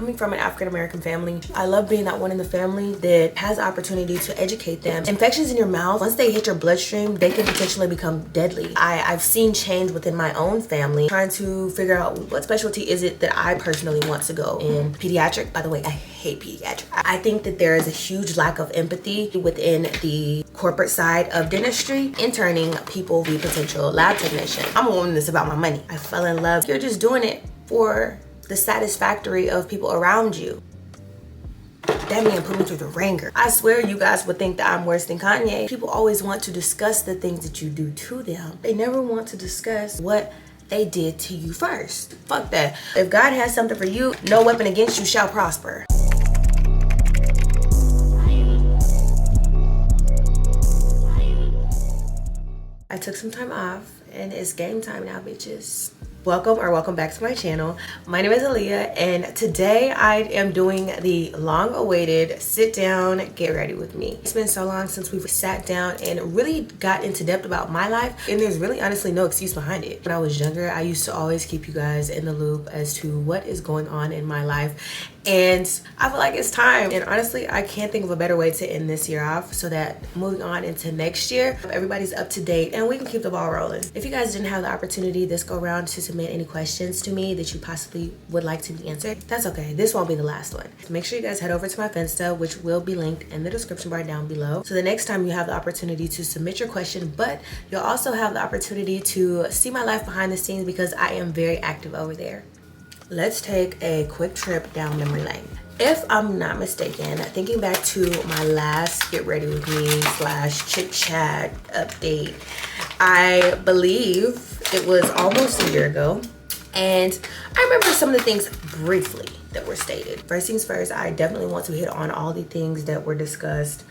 coming from an African-American family, I love being that one in the family that has the opportunity to educate them. Infections in your mouth, once they hit your bloodstream, they can potentially become deadly. I've seen change within my own family, trying to figure out what specialty is it that I personally want to go in. Pediatric, by the way, I hate pediatric. I think that there is a huge lack of empathy within the corporate side of dentistry. Interning people be potential lab technician. I'm a woman that's about my money. I fell in love. You're just doing it for the satisfactory of people around you. That man put me through the ringer. I swear you guys would think that I'm worse than Kanye. People always want to discuss the things that you do to them. They never want to discuss what they did to you first. Fuck that. If God has something for you, no weapon against you shall prosper. I took some time off and it's game time now, bitches. Welcome back to my channel. My name is Aaliyah and today I am doing the long-awaited sit down, get ready with me. It's been so long since we've sat down and really got into depth about my life, and there's really honestly no excuse behind it. When I was younger, I used to always keep you guys in the loop as to what is going on in my life, and I feel like it's time. And honestly, I can't think of a better way to end this year off so that moving on into next year, everybody's up to date and we can keep the ball rolling. If you guys didn't have the opportunity this go around to submit any questions to me that you possibly would like to be answered, that's okay. This won't be the last one. Make sure you guys head over to my Finsta, which will be linked in the description bar down below. So the next time you have the opportunity to submit your question, but you'll also have the opportunity to see my life behind the scenes because I am very active over there. Let's take a quick trip down memory lane. If I'm not mistaken, thinking back to my last get ready with me / chit chat update, I believe it was almost a year ago. And I remember some of the things briefly that were stated. First things first, I definitely want to hit on all the things that were discussed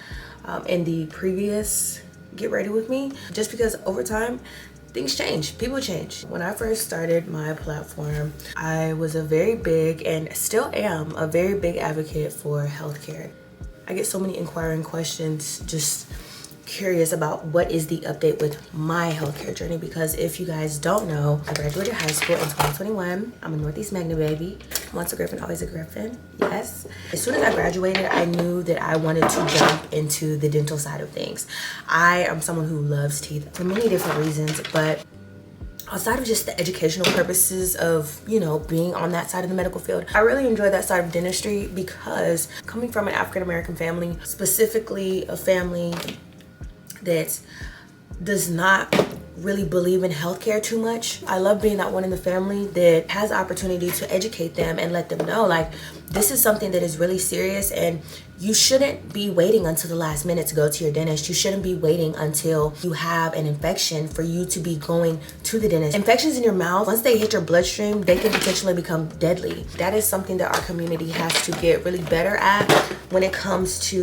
in the previous get ready with me, just because over time, things change, people change. When I first started my platform, I was a very big, and still am, a very big advocate for healthcare. I get so many inquiring questions, just curious about what is the update with my healthcare journey, because if you guys don't know, I graduated high school in 2021. I'm a Northeast Magna baby. Once a Griffin, always a Griffin, yes. As soon as I graduated, I knew that I wanted to jump into the dental side of things. I am someone who loves teeth for many different reasons, but outside of just the educational purposes of, you know, being on that side of the medical field, I really enjoy that side of dentistry because coming from an African-American family, specifically a family that does not really believe in healthcare too much, I love being that one in the family that has the opportunity to educate them and let them know, like, this is something that is really serious and you shouldn't be waiting until the last minute to go to your dentist. You shouldn't be waiting until you have an infection for you to be going to the dentist. Infections in your mouth, once they hit your bloodstream, they can potentially become deadly. That is something that our community has to get really better at when it comes to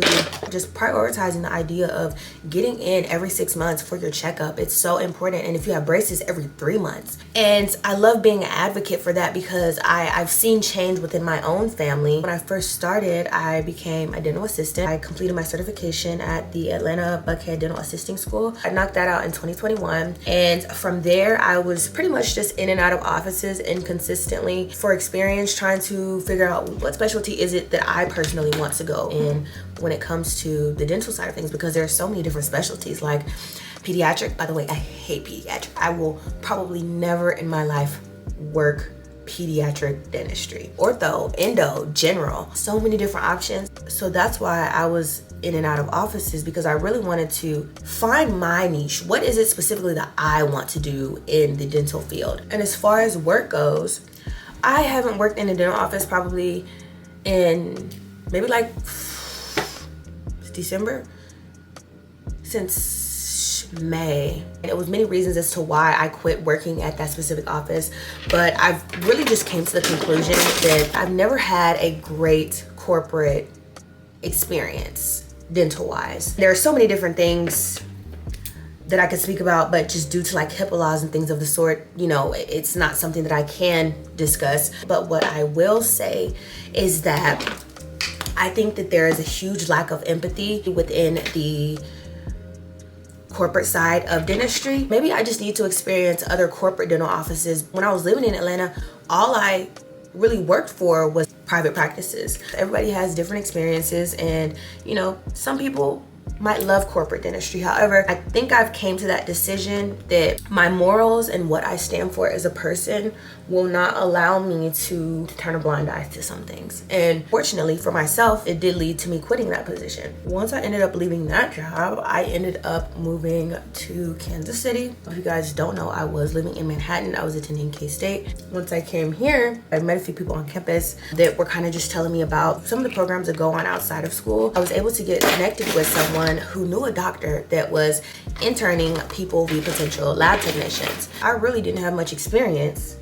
just prioritizing the idea of getting in every 6 months for your checkup. It's so important. And if you have braces, every 3 months. And I love being an advocate for that because I've seen change within my own family. When I first started, I became a dental assistant. I completed my certification at the Atlanta Buckhead Dental Assisting School. I knocked that out in 2021. And from there, I was pretty much just in and out of offices inconsistently for experience, trying to figure out what specialty is it that I personally want to go in when it comes to the dental side of things, because there are so many different specialties. Like pediatric, by the way, I hate pediatric. I will probably never in my life work pediatric dentistry. Ortho, endo, general, so many different options. So that's why I was in and out of offices, because I really wanted to find my niche. What is it specifically that I want to do in the dental field? And as far as work goes, I haven't worked in a dental office probably in maybe like December, since May. And it was many reasons as to why I quit working at that specific office, but I've really just came to the conclusion that I've never had a great corporate experience dental wise. There are so many different things that I could speak about, but just due to like HIPAA laws and things of the sort, you know, it's not something that I can discuss. But what I will say is that I think that there is a huge lack of empathy within the corporate side of dentistry. Maybe I just need to experience other corporate dental offices. When I was living in Atlanta, all I really worked for was private practices. Everybody has different experiences, and you know, some people might love corporate dentistry. However, I think I've came to that decision that my morals and what I stand for as a person will not allow me to turn a blind eye to some things. And fortunately for myself, it did lead to me quitting that position. Once I ended up leaving that job, I ended up moving to Kansas City. If you guys don't know, I was living in Manhattan. I was attending K-State. Once I came here, I met a few people on campus that were kind of just telling me about some of the programs that go on outside of school. I was able to get connected with someone who knew a doctor that was interning people via potential lab technicians. I really didn't have much experience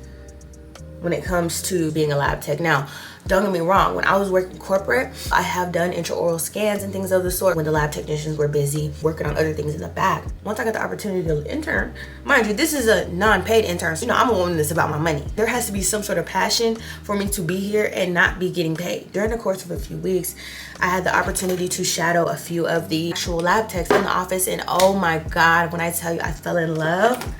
when it comes to being a lab tech. Now, don't get me wrong, when I was working corporate, I have done intraoral scans and things of the sort when the lab technicians were busy working on other things in the back. Once I got the opportunity to intern, mind you, this is a non-paid intern, so you know, I'm a woman that's about my money. There has to be some sort of passion for me to be here and not be getting paid. During the course of a few weeks, I had the opportunity to shadow a few of the actual lab techs in the office, and oh my God, when I tell you I fell in love,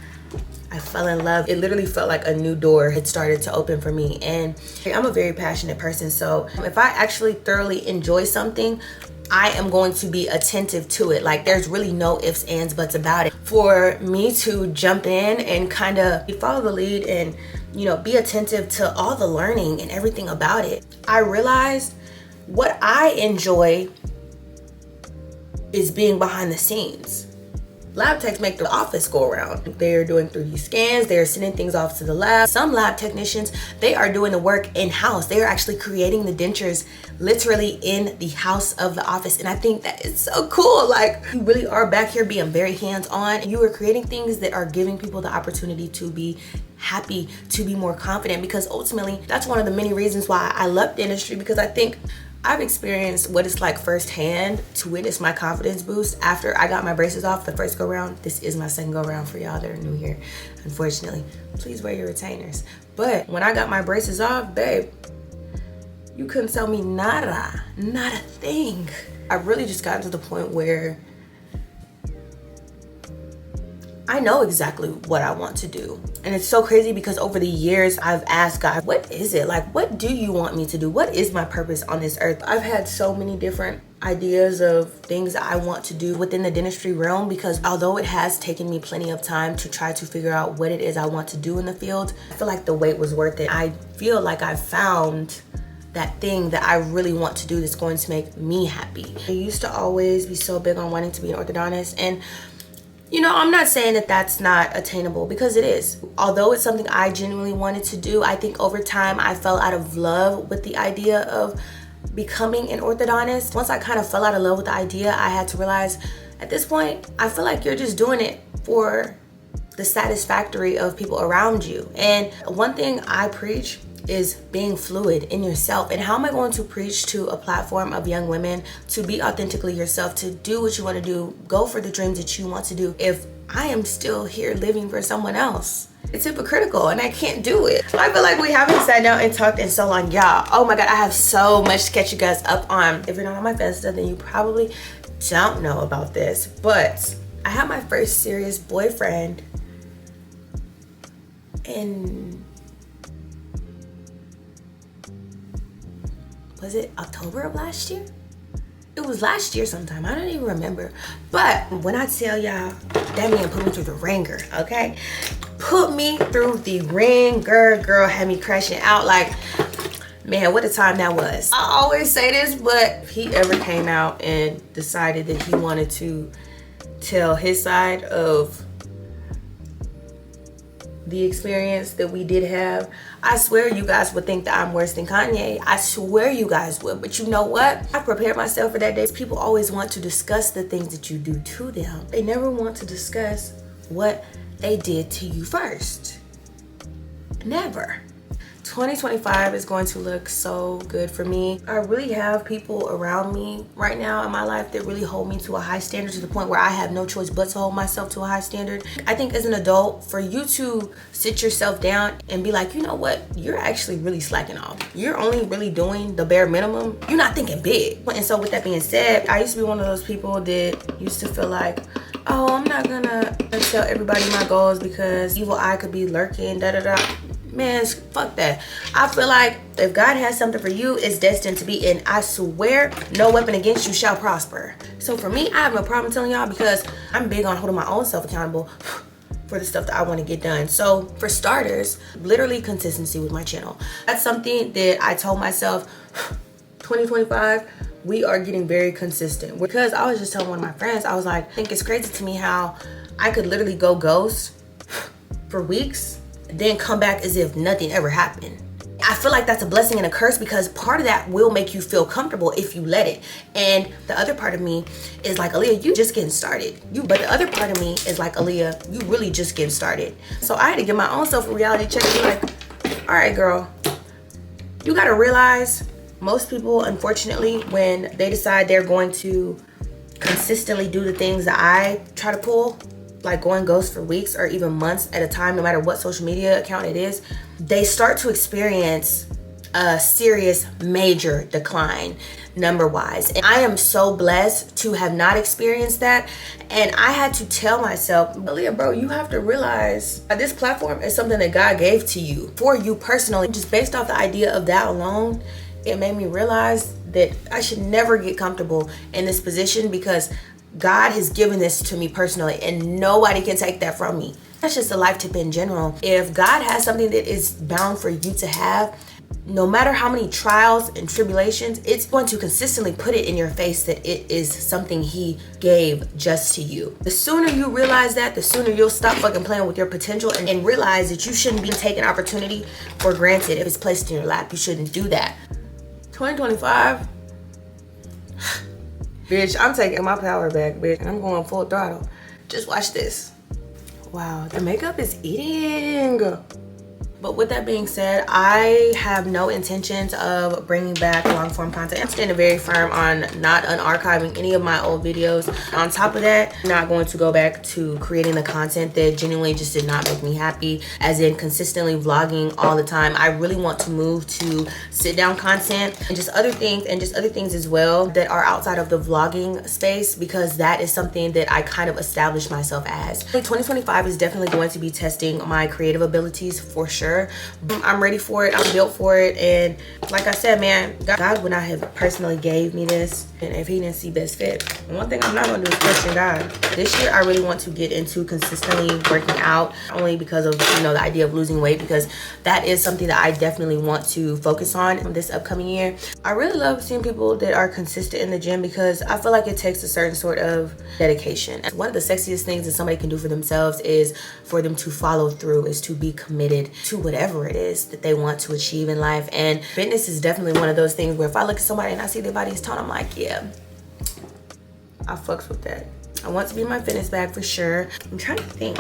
it literally felt like a new door had started to open for me. And I'm a very passionate person, so if I actually thoroughly enjoy something, I am going to be attentive to it. Like, there's really no ifs, ands, buts about it. For me to jump in and kind of follow the lead and, you know, be attentive to all the learning and everything about it, I realized what I enjoy is being behind the scenes. Lab techs make the office go around. They're doing 3D scans, they're sending things off to the lab. Some lab technicians, they are doing the work in-house. They are actually creating the dentures literally in the house of the office. And I think that is so cool. Like, you really are back here being very hands-on. You are creating things that are giving people the opportunity to be happy, to be more confident, because ultimately that's one of the many reasons why I love dentistry, because I think I've experienced what it's like firsthand to witness my confidence boost after I got my braces off the first go round. This is my second go round for y'all that are new here, unfortunately. Please wear your retainers. But when I got my braces off, babe, you couldn't tell me nada, not a thing. I really just got to the point where I know exactly what I want to do. And it's so crazy because over the years, I've asked God, what is it? Like, what do you want me to do? What is my purpose on this earth? I've had so many different ideas of things that I want to do within the dentistry realm, because although it has taken me plenty of time to try to figure out what it is I want to do in the field, I feel like the wait was worth it. I feel like I've found that thing that I really want to do that's going to make me happy. I used to always be so big on wanting to be an orthodontist, and you know, I'm not saying that that's not attainable, because it is. Although it's something I genuinely wanted to do, I think over time I fell out of love with the idea of becoming an orthodontist. Once I kind of fell out of love with the idea, I had to realize at this point, I feel like you're just doing it for the satisfactory of people around you. And one thing I preach is being fluid in yourself. And how am I going to preach to a platform of young women to be authentically yourself, to do what you want to do, go for the dreams that you want to do, if I am still here living for someone else? It's hypocritical and I can't do it. I feel like we haven't sat down and talked in so long, y'all. Oh my God, I have so much to catch you guys up on. If you're not on my Festa, then you probably don't know about this, but I had my first serious boyfriend in, was it October of last year? It was last year sometime, I don't even remember. But when I tell y'all, that man put me through the ringer, okay? Put me through the ringer, girl, had me crashing out. Like, man, what a time that was. I always say this, but if he ever came out and decided that he wanted to tell his side of the experience that we did have, I swear you guys would think that I'm worse than Kanye. I swear you guys would. But you know what? I prepared myself for that day. People always want to discuss the things that you do to them. They never want to discuss what they did to you first. Never. 2025 is going to look so good for me. I really have people around me right now in my life that really hold me to a high standard, to the point where I have no choice but to hold myself to a high standard. I think as an adult, for you to sit yourself down and be like, you know what, you're actually really slacking off. You're only really doing the bare minimum. You're not thinking big. And so with that being said, I used to be one of those people that used to feel like, oh, I'm not gonna tell everybody my goals because evil eye could be lurking, da da da. Man, fuck that. I feel like if God has something for you, it's destined to be. And I swear, no weapon against you shall prosper. So for me, I have no problem telling y'all because I'm big on holding my own self accountable for the stuff that I want to get done. So for starters, literally consistency with my channel. That's something that I told myself, 2025, we are getting very consistent. Because I was just telling one of my friends, I was like, I think it's crazy to me how I could literally go ghost for weeks, then come back as if nothing ever happened. I feel like that's a blessing and a curse because part of that will make you feel comfortable if you let it. And the other part of me is like, Aaliyah, you just getting started. But the other part of me is like, Aaliyah, you really just getting started. So I had to give my own self a reality check and be like, all right, girl, you gotta realize most people, unfortunately, when they decide they're going to consistently do the things that I try to pull, like going ghost for weeks or even months at a time, no matter what social media account it is, they start to experience a serious major decline number wise. And I am so blessed to have not experienced that. And I had to tell myself, Aaliyah, bro, you have to realize this platform is something that God gave to you for you personally. Just based off the idea of that alone, it made me realize that I should never get comfortable in this position because God has given this to me personally and nobody can take that from me. That's just a life tip in general. If God has something that is bound for you to have, no matter how many trials and tribulations, it's going to consistently put it in your face that it is something he gave just to you. The sooner you realize that, the sooner you'll stop fucking playing with your potential and realize that you shouldn't be taking opportunity for granted. If it's placed in your lap, you shouldn't do that. 2025, bitch, I'm taking my power back, bitch, and I'm going full throttle. Just watch this. Wow, the makeup is eating. But with that being said, I have no intentions of bringing back long form content. I'm standing very firm on not unarchiving any of my old videos. On top of that, I'm not going to go back to creating the content that genuinely just did not make me happy, as in consistently vlogging all the time. I really want to move to sit down content and just other things as well that are outside of the vlogging space, because that is something that I kind of established myself as. 2025 is definitely going to be testing my creative abilities for sure. I'm ready for it. I'm built for it. And like I said, man, God would not have personally gave me this and if he didn't see best fit. One thing I'm not going to do is question God. This year, I really want to get into consistently working out, only because of, you know, the idea of losing weight, because that is something that I definitely want to focus on this upcoming year. I really love seeing people that are consistent in the gym because I feel like it takes a certain sort of dedication. One of the sexiest things that somebody can do for themselves is for them to follow through, is to be committed to whatever it is that they want to achieve in life. And fitness is definitely one of those things where if I look at somebody and I see their body's tone, I'm like, yeah, I fucks with that. I want to be in my fitness bag for sure. I'm trying to think.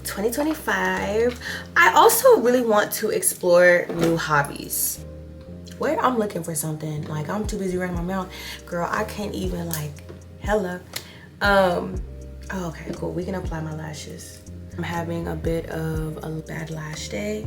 2025, I also really want to explore new hobbies. Wait, I'm looking for something. Like, I'm too busy running my mouth. Girl, I can't even, like, hella. Oh, okay, cool. We can apply my lashes. I'm having a bit of a bad lash day.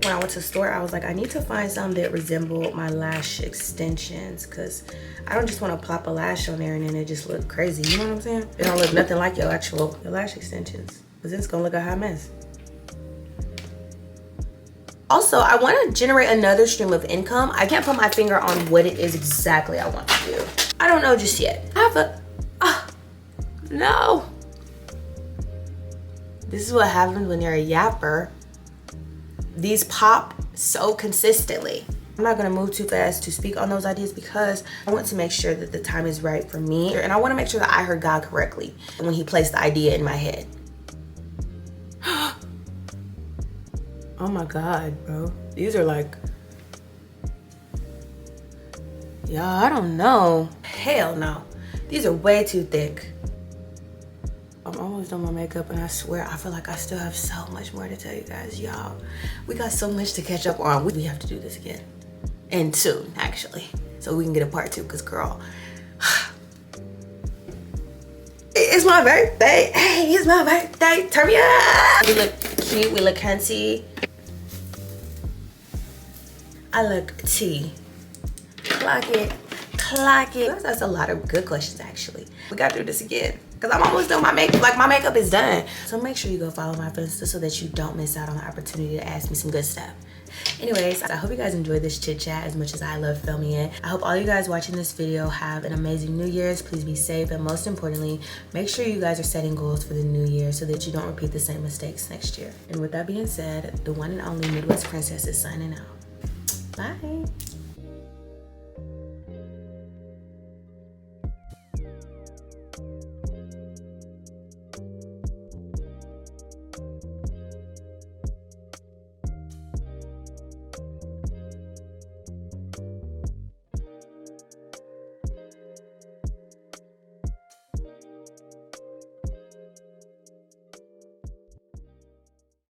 When I went to the store, I was like, I need to find some that resemble my lash extensions, because I don't just want to plop a lash on there and then it just look crazy. You know what I'm saying? It don't look nothing like your lash extensions, because then it's gonna look a hot mess. Also, I want to generate another stream of income. I can't put my finger on what it is exactly I want to do. I don't know just yet. I have a, no. This is what happens when you're a yapper. These pop so consistently. I'm not gonna move too fast to speak on those ideas because I want to make sure that the time is right for me. And I wanna make sure that I heard God correctly when he placed the idea in my head. Oh my God, bro. These are like, y'all, I don't know. Hell no. These are way too thick. I'm almost done my makeup and I swear I feel like I still have so much more to tell you guys. Y'all, we got so much to catch up on. We have to do this again. And soon, actually. So we can get a part 2, because girl, it's my birthday. Hey, it's my birthday. Turn me up. We look cute, we look handsy. I look tea. Clock it, clock it. That's a lot of good questions, actually. We gotta do this again. because I'm almost done with my makeup. Like, my makeup is done. So make sure you go follow my Insta so that you don't miss out on the opportunity to ask me some good stuff. Anyways, I hope you guys enjoyed this chit chat as much as I love filming it. I hope all you guys watching this video have an amazing New Year's. Please be safe, and most importantly, make sure you guys are setting goals for the new year so that you don't repeat the same mistakes next year. And with that being said, the one and only Midwest Princess is signing out. Bye.